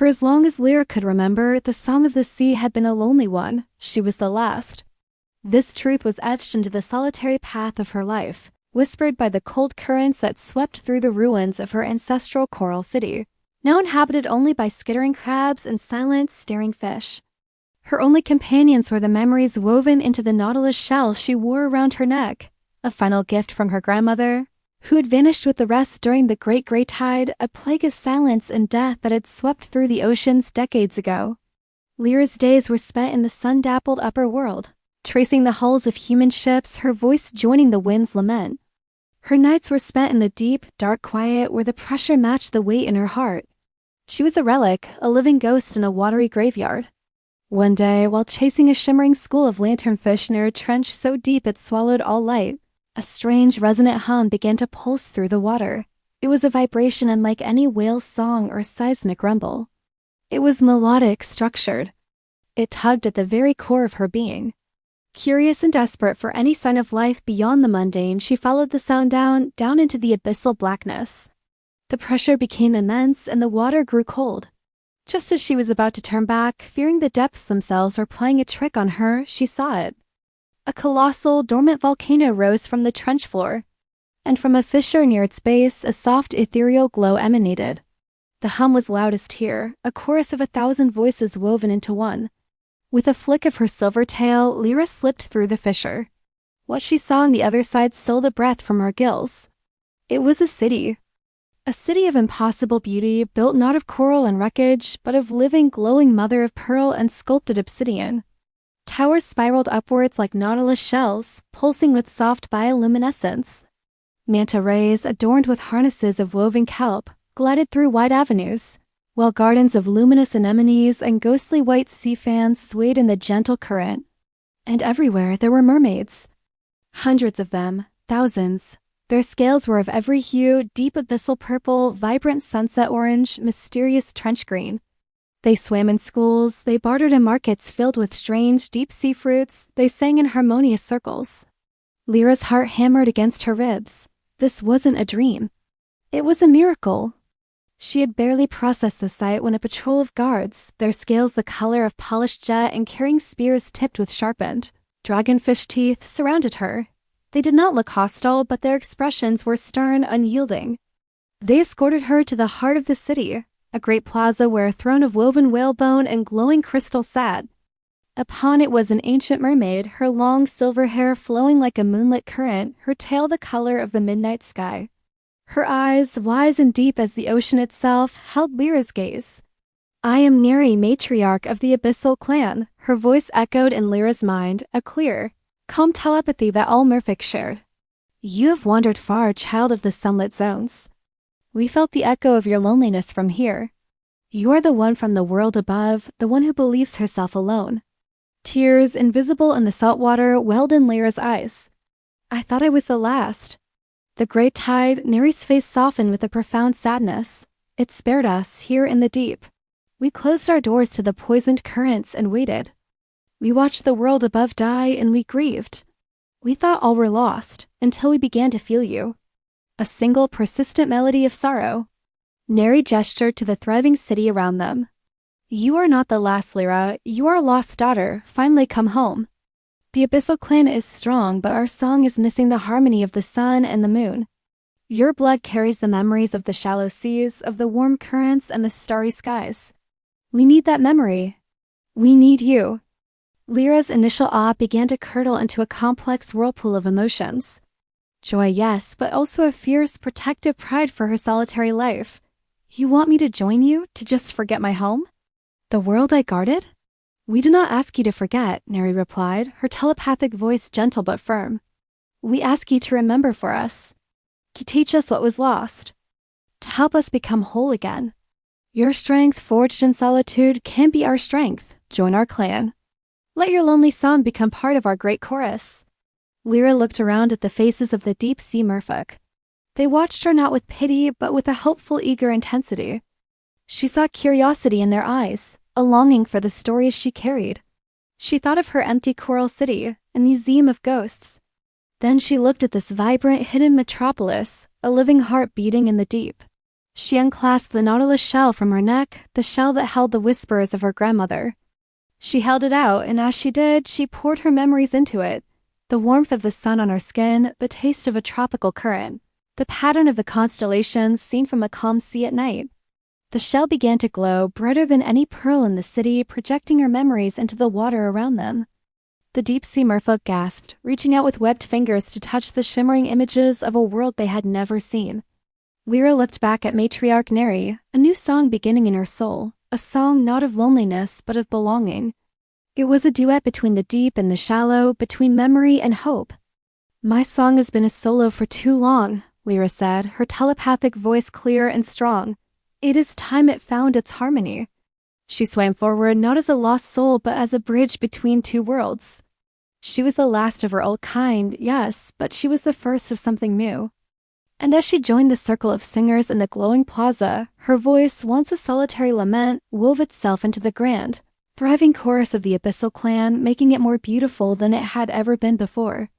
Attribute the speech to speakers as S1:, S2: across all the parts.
S1: For as long as Lira could remember, the song of the sea had been a lonely one. She was the last. This truth was etched into the solitary path of her life, whispered by the cold currents that swept through the ruins of her ancestral coral city, now inhabited only by skittering crabs and silent, staring fish. Her only companions were the memories woven into the nautilus shell she wore around her neck, a final gift from her grandmother, who had vanished with the rest during the Great Grey Tide, a plague of silence and death that had swept through the oceans decades ago. Lyra's days were spent in the sun-dappled upper world, tracing the hulls of human ships, her voice joining the wind's lament. Her nights were spent in the deep, dark quiet where the pressure matched the weight in her heart. She was a relic, a living ghost in a watery graveyard. One day, while chasing a shimmering school of lanternfish near a trench so deep it swallowed all light, a strange, resonant hum began to pulse through the water. It was a vibration unlike any whale's song or seismic rumble. It was melodic, structured. It tugged at the very core of her being. Curious and desperate for any sign of life beyond the mundane, she followed the sound down into the abyssal blackness. The pressure became immense and the water grew cold. Just as she was about to turn back, fearing the depths themselves were playing a trick on her, she saw it. A colossal, dormant volcano rose from the trench floor, and from a fissure near its base, a soft, ethereal glow emanated. The hum was loudest here, a chorus of 1,000 voices woven into one. With a flick of her silver tail, Lira slipped through the fissure. What she saw on the other side stole the breath from her gills. It was a city. A city of impossible beauty, built not of coral and wreckage, but of living, glowing mother of pearl and sculpted obsidian. Towers spiraled upwards like nautilus shells, pulsing with soft bioluminescence. Manta rays, adorned with harnesses of woven kelp, glided through wide avenues, while gardens of luminous anemones and ghostly white sea fans swayed in the gentle current. And everywhere there were mermaids. Hundreds of them, thousands. Their scales were of every hue, deep abyssal purple, vibrant sunset orange, mysterious trench green. They swam in schools, they bartered in markets filled with strange, deep-sea fruits, they sang in harmonious circles. Lyra's heart hammered against her ribs. This wasn't a dream. It was a miracle. She had barely processed the sight when a patrol of guards, their scales the color of polished jet and carrying spears tipped with sharpened, dragonfish teeth, surrounded her. They did not look hostile, but their expressions were stern, unyielding. They escorted her to the heart of the city, a great plaza where a throne of woven whalebone and glowing crystal sat. Upon it was an ancient mermaid, her long silver hair flowing like a moonlit current, her tail the color of the midnight sky. Her eyes, wise and deep as the ocean itself, held Lyra's gaze. "I am Neri, matriarch of the Abyssal Clan," her voice echoed in Lyra's mind, a clear, calm telepathy that all merfolk shared. "You have wandered far, child of the sunlit zones. We felt the echo of your loneliness from here. You are the one from the world above, the one who believes herself alone." Tears, invisible in the salt water, welled in Lyra's eyes. "I thought I was the last." The great tide, Neri's face softened with a profound sadness. It spared us, here in the deep. We closed our doors to the poisoned currents and waited. We watched the world above die and we grieved. We thought all were lost, until we began to feel you. A single persistent melody of sorrow. Neri gestured to the thriving city around them. "You are not the last, Lira. You are a lost daughter, finally come home. The Abyssal Clan is strong, but our song is missing the harmony of the sun and the moon. Your blood carries the memories of the shallow seas, of the warm currents and the starry skies. We need that memory. We need you." Lyra's initial awe began to curdle into a complex whirlpool of emotions. Joy, yes, but also a fierce, protective pride for her solitary life. "You want me to join you, to just forget my home? The world I guarded?" "We did not ask you to forget," Neri replied, her telepathic voice gentle but firm. "We ask you to remember for us, to teach us what was lost, to help us become whole again. Your strength, forged in solitude, can be our strength. Join our clan. Let your lonely song become part of our great chorus." Lira looked around at the faces of the deep-sea merfolk. They watched her not with pity, but with a hopeful, eager intensity. She saw curiosity in their eyes, a longing for the stories she carried. She thought of her empty coral city, a museum of ghosts. Then she looked at this vibrant, hidden metropolis, a living heart beating in the deep. She unclasped the nautilus shell from her neck, the shell that held the whispers of her grandmother. She held it out, and as she did, she poured her memories into it. The warmth of the sun on her skin, the taste of a tropical current, the pattern of the constellations seen from a calm sea at night. The shell began to glow, brighter than any pearl in the city, projecting her memories into the water around them. The deep-sea merfolk gasped, reaching out with webbed fingers to touch the shimmering images of a world they had never seen. Lira looked back at matriarch Neri, a new song beginning in her soul, a song not of loneliness but of belonging. It was a duet between the deep and the shallow, between memory and hope. "My song has been a solo for too long," Lira said, her telepathic voice clear and strong. "It is time it found its harmony." She swam forward not as a lost soul but as a bridge between two worlds. She was the last of her old kind, yes, but she was the first of something new. And as she joined the circle of singers in the glowing plaza, her voice, once a solitary lament, wove itself into the grand, thriving chorus of the Abyssal Clan, making it more beautiful than it had ever been before.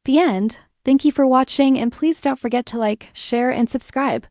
S1: The end. Thank you for watching, and please don't forget to like, share, and subscribe.